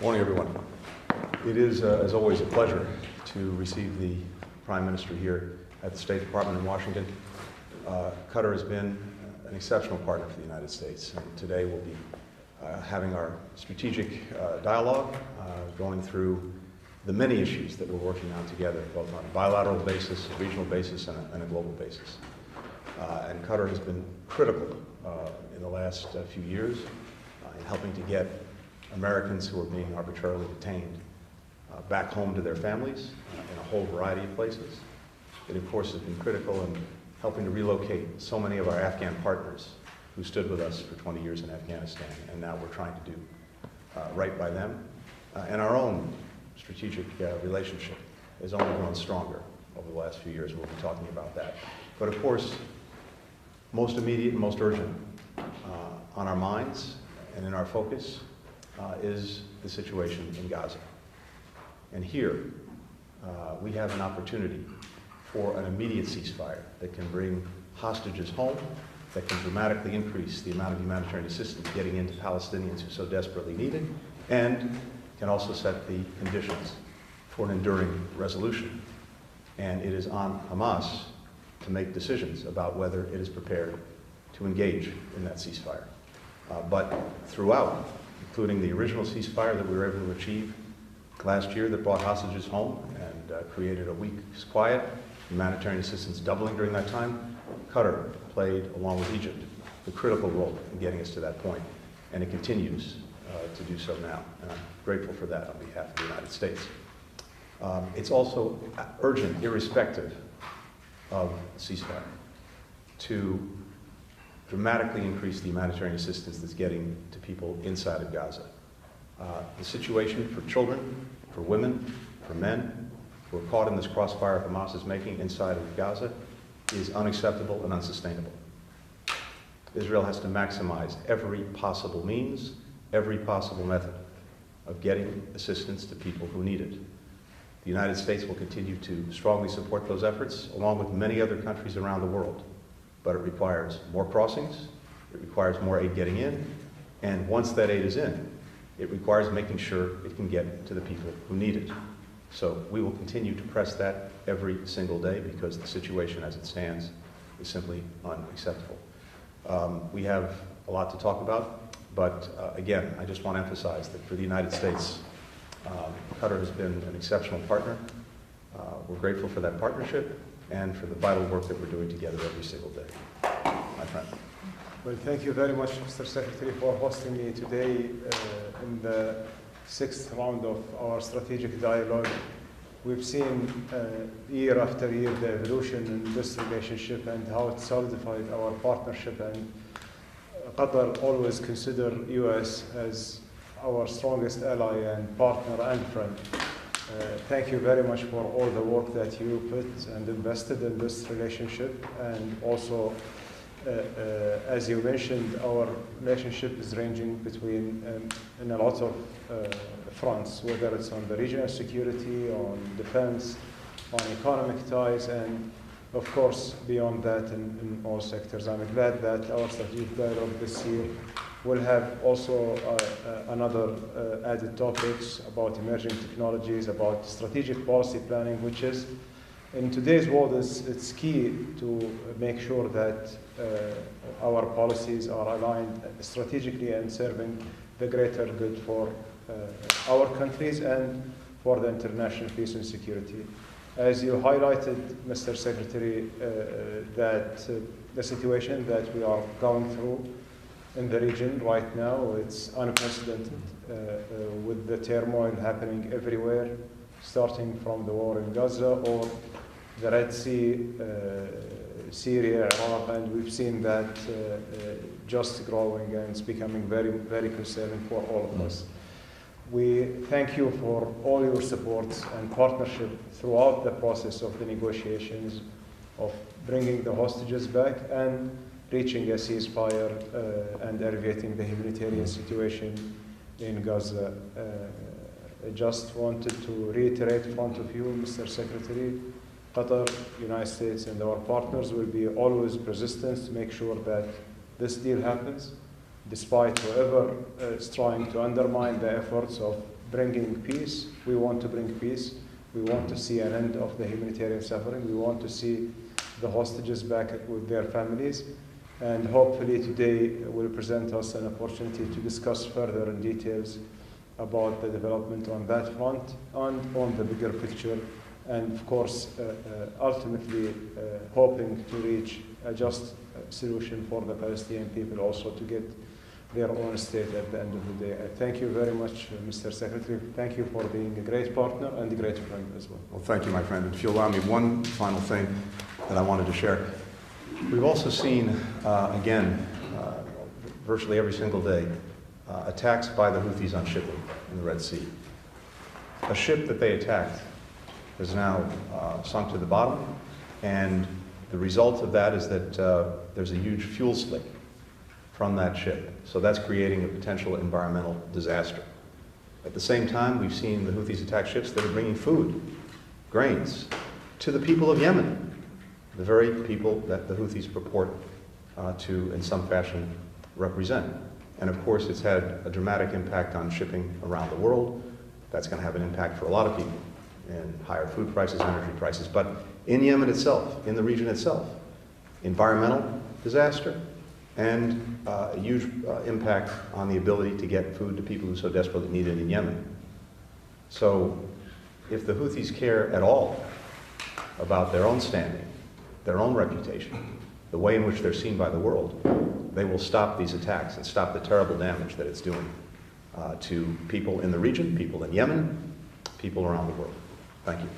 Morning, everyone. It is, as always, a pleasure to receive the Prime Minister here at the State Department in Washington. Qatar has been an exceptional partner for the United States, and today we'll be having our strategic dialogue, going through the many issues that we're working on together, both on a bilateral basis, a regional basis, and a global basis. And Qatar has been critical in the last few years in helping to get Americans who are being arbitrarily detained back home to their families in a whole variety of places. It, of course, has been critical in helping to relocate so many of our Afghan partners who stood with us for 20 years in Afghanistan, and now we're trying to do right by them. And our own strategic relationship has only grown stronger over the last few years. We'll be talking about that. But of course, most immediate and most urgent on our minds and in our focus is the situation in Gaza. And here, we have an opportunity for an immediate ceasefire that can bring hostages home, that can dramatically increase the amount of humanitarian assistance getting into Palestinians who so desperately need it, and can also set the conditions for an enduring resolution. And it is on Hamas to make decisions about whether it is prepared to engage in that ceasefire. But throughout, including the original ceasefire that we were able to achieve last year that brought hostages home and created a week's quiet, humanitarian assistance doubling during that time, Qatar played, along with Egypt, the critical role in getting us to that point, and it continues to do so now, and I'm grateful for that on behalf of the United States. It's also urgent, irrespective of ceasefire, to dramatically increase the humanitarian assistance that's getting to people inside of Gaza. The situation for children, for women, for men who are caught in this crossfire Hamas is making inside of Gaza is unacceptable and unsustainable. Israel has to maximize every possible means, every possible method of getting assistance to people who need it. The United States will continue to strongly support those efforts, along with many other countries around the world. But it requires more crossings, it requires more aid getting in, and once that aid is in, it requires making sure it can get to the people who need it. So we will continue to press that every single day because the situation as it stands is simply unacceptable. We have a lot to talk about, but again, I just want to emphasize that for the United States, Qatar has been an exceptional partner. We're grateful for that partnership and for the vital work that we're doing together every single day. My friend. Well, thank you very much, Mr. Secretary, for hosting me today in the 6th round of our strategic dialogue. We've seen year after year the evolution in this relationship and how it solidified our partnership, and Qatar always consider U.S. as our strongest ally and partner and friend. Thank you very much for all the work that you put and invested in this relationship, and also as you mentioned, our relationship is ranging between in a lot of fronts, whether it's on the regional security, on defense, on economic ties, and of course beyond that in all sectors. I'm glad that our strategic dialogue this year will have also another added topics about emerging technologies, about strategic policy planning, which is, in today's world, it's key to make sure that our policies are aligned strategically and serving the greater good for our countries and for the international peace and security. As you highlighted, Mr. Secretary, that the situation that we are going through in the region right now, it's unprecedented with the turmoil happening everywhere, starting from the war in Gaza or the Red Sea, Syria, Iraq, and we've seen that just growing, and it's becoming very, very concerning for all of us. We thank you for all your support and partnership throughout the process of the negotiations, of bringing the hostages back and reaching a ceasefire and alleviating the humanitarian situation in Gaza. I just wanted to reiterate in front of you, Mr. Secretary, Qatar, United States, and our partners will be always persistent to make sure that this deal happens, despite whoever is trying to undermine the efforts of bringing peace. We want to bring peace. We want to see an end of the humanitarian suffering. We want to see the hostages back with their families. And hopefully today will present us an opportunity to discuss further in details about the development on that front and on the bigger picture. And of course, ultimately hoping to reach a just solution for the Palestinian people also to get their own state at the end of the day. Thank you very much, Mr. Secretary. Thank you for being a great partner and a great friend as well. Well, thank you, my friend. If you allow me one final thing that I wanted to share. We've also seen, again, virtually every single day, attacks by the Houthis on shipping in the Red Sea. A ship that they attacked is now sunk to the bottom, and the result of that is that there's a huge fuel split from that ship. So that's creating a potential environmental disaster. At the same time, we've seen the Houthis attack ships that are bringing food, grains, to the people of Yemen, the very people that the Houthis purport to, in some fashion, represent. And of course, it's had a dramatic impact on shipping around the world. That's going to have an impact for a lot of people in higher food prices, energy prices. But in Yemen itself, in the region itself, environmental disaster and a huge impact on the ability to get food to people who so desperately need it in Yemen. So if the Houthis care at all about their own standing, their own reputation, the way in which they're seen by the world, they will stop these attacks and stop the terrible damage that it's doing to people in the region, people in Yemen, people around the world. Thank you.